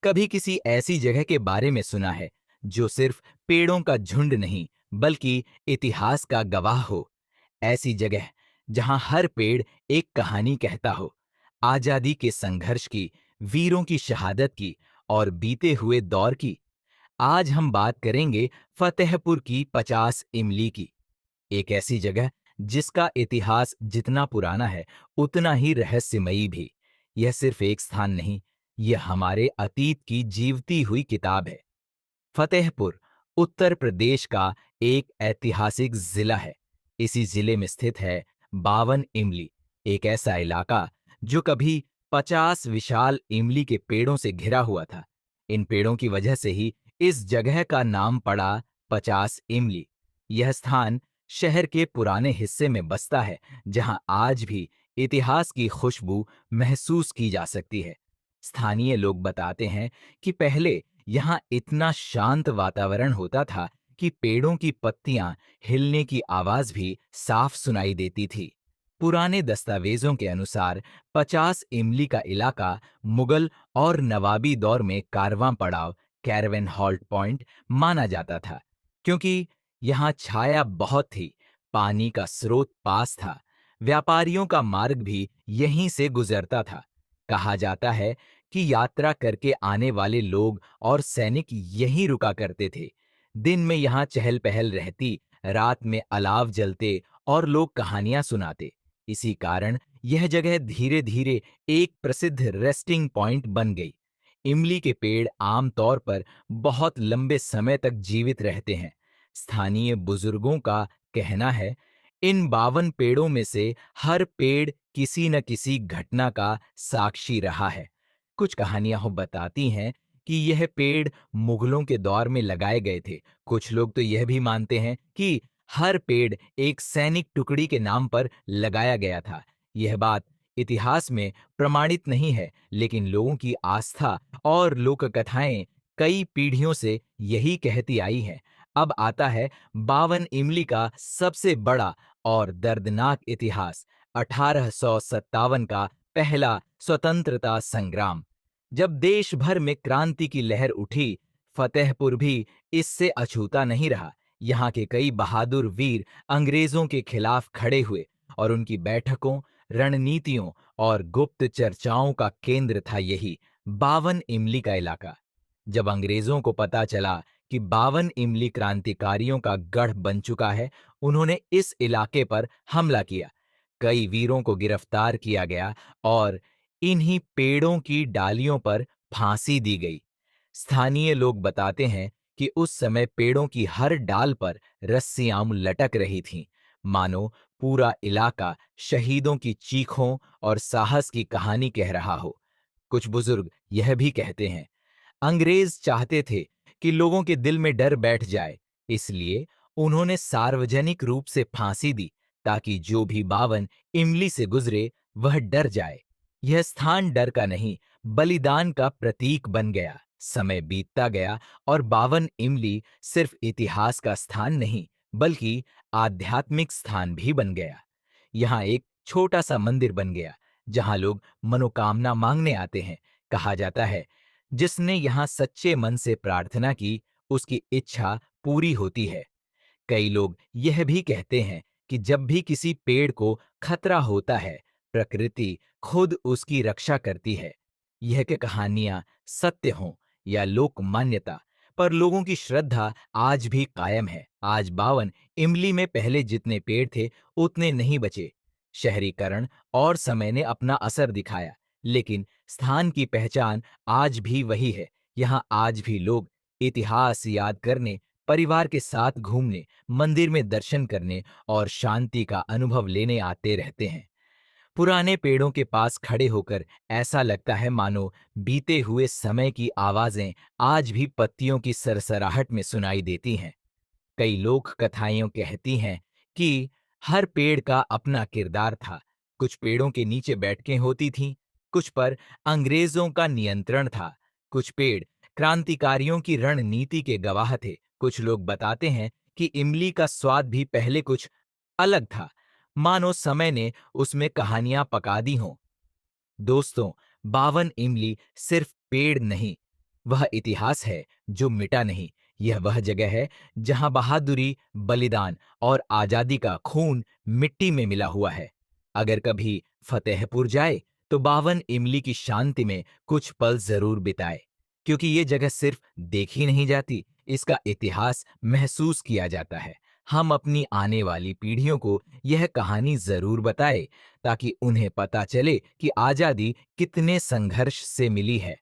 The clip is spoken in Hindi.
कभी किसी ऐसी जगह के बारे में सुना है जो सिर्फ पेड़ों का झुंड नहीं बल्कि इतिहास का गवाह हो? ऐसी जगह जहां हर पेड़ एक कहानी कहता हो, आजादी के संघर्ष की, वीरों की शहादत की और बीते हुए दौर की। आज हम बात करेंगे फतेहपुर की 50 इमली की। एक ऐसी जगह जिसका इतिहास जितना पुराना है उतना ही रहस्यमयी भी। यह सिर्फ एक स्थान नहीं, यह हमारे अतीत की जीवती हुई किताब है। फतेहपुर उत्तर प्रदेश का एक ऐतिहासिक जिला है। इसी जिले में स्थित है बावन इमली, एक ऐसा इलाका जो कभी 50 विशाल इमली के पेड़ों से घिरा हुआ था। इन पेड़ों की वजह से ही इस जगह का नाम पड़ा 50 इमली। यह स्थान शहर के पुराने हिस्से में बसता है, जहां आज भी इतिहास की खुशबू महसूस की जा सकती है। स्थानीय लोग बताते हैं कि पहले यहाँ इतना शांत वातावरण होता था कि पेड़ों की पत्तियां हिलने की आवाज भी साफ सुनाई देती थी। पुराने दस्तावेजों के अनुसार 50 इमली का इलाका मुगल और नवाबी दौर में कारवां पड़ाव, कैरवेन हॉल्ट पॉइंट माना जाता था, क्योंकि यहाँ छाया बहुत थी, पानी का स्रोत पास था, व्यापारियों का मार्ग भी यहीं से गुजरता था। कहा जाता है कि यात्रा करके आने वाले लोग और सैनिक यहीं रुका करते थे। दिन में यहाँ चहल पहल रहती, रात में अलाव जलते और लोग कहानियां सुनाते। इसी कारण यह जगह धीरे धीरे एक प्रसिद्ध रेस्टिंग पॉइंट बन गई। इमली के पेड़ आमतौर पर बहुत लंबे समय तक जीवित रहते हैं। स्थानीय बुजुर्गों का कहना है, इन 52 पेड़ों में से हर पेड़ किसी न किसी घटना का साक्षी रहा है। कुछ कहानियां हो बताती हैं कि यह पेड़ मुगलों के दौर में लगाए गए थे। कुछ लोग तो यह भी मानते हैं कि हर पेड़ एक सैनिक टुकड़ी के नाम पर लगाया गया था। यह बात इतिहास में प्रमाणित नहीं है, लेकिन लोगों की आस्था और लोक कथाएं कई पीढ़ियों से यही कहती आई हैं। अब आता है 52 इमली का सबसे बड़ा और दर्दनाक इतिहास, 1857 का पहला स्वतंत्रता संग्राम। जब देश भर में क्रांति की लहर उठी, फतेहपुर भी इससे अछूता नहीं रहा। यहाँ के कई बहादुर वीर अंग्रेजों के खिलाफ खड़े हुए और उनकी बैठकों, रणनीतियों और गुप्त चर्चाओं का केंद्र था यही 52 इमली का इलाका। जब अंग्रेजों को पता चला कि 52 इमली क्रांतिकारियों का गढ़ बन चुका है, उन्होंने इस इलाके पर हमला किया। कई वीरों को गिरफ्तार किया गया और इन्हीं पेड़ों की डालियों पर फांसी दी गई। स्थानीय लोग बताते हैं कि उस समय पेड़ों की हर डाल पर रस्सियां लटक रही थीं, मानो पूरा इलाका शहीदों की चीखों और साहस की कहानी कह रहा हो। कुछ बुजुर्ग यह भी कहते हैं, अंग्रेज चाहते थे कि लोगों के दिल में डर बैठ जाए, इसलिए उन्होंने सार्वजनिक रूप से फांसी दी, ताकि जो भी 52 इमली से गुजरे वह डर जाए। यह स्थान डर का नहीं, बलिदान का प्रतीक बन गया। समय बीतता गया और 52 इमली सिर्फ इतिहास का स्थान नहीं, बल्कि आध्यात्मिक स्थान भी बन गया। यहाँ एक छोटा सा मंदिर बन गया, जहाँ लोग मनोकामना मांगने आते हैं। कहा जाता है, जिसने यहाँ सच्चे मन से प्रार्थना की, उसकी इच्छा पूरी होती है। कई लोग यह भी कहते हैं कि जब भी किसी पेड़ को खतरा होता है, प्रकृति खुद उसकी रक्षा करती है। यह कि कहानियां सत्य हों या लोक मान्यता, पर लोगों की श्रद्धा आज भी कायम है। आज 52 इमली में पहले जितने पेड़ थे उतने नहीं बचे। शहरीकरण और समय ने अपना असर दिखाया, लेकिन स्थान की पहचान आज भी वही है। यहाँ आज भी लोग इतिहास याद करने, परिवार के साथ घूमने, मंदिर में दर्शन करने और शांति का अनुभव लेने आते रहते हैं। पुराने पेड़ों के पास खड़े होकर ऐसा लगता है मानो बीते हुए समय की आवाजें आज भी पत्तियों की सरसराहट में सुनाई देती हैं। कई लोक कथाएं कहती हैं कि हर पेड़ का अपना किरदार था। कुछ पेड़ों के नीचे बैठकें होती थीं, कुछ पर अंग्रेजों का नियंत्रण था, कुछ पेड़ क्रांतिकारियों की रणनीति के गवाह थे। कुछ लोग बताते हैं कि इमली का स्वाद भी पहले कुछ अलग था, मानो समय ने उसमें कहानियां पका दी हों। दोस्तों, 52 इमली सिर्फ पेड़ नहीं, वह इतिहास है जो मिटा नहीं। यह वह जगह है जहां बहादुरी, बलिदान और आजादी का खून मिट्टी में मिला हुआ है। अगर कभी फतेहपुर जाए तो 52 इमली की शांति में कुछ पल जरूर बिताए, क्योंकि ये जगह सिर्फ देखी नहीं जाती, इसका इतिहास महसूस किया जाता है। हम अपनी आने वाली पीढ़ियों को यह कहानी जरूर बताए, ताकि उन्हें पता चले कि आजादी कितने संघर्ष से मिली है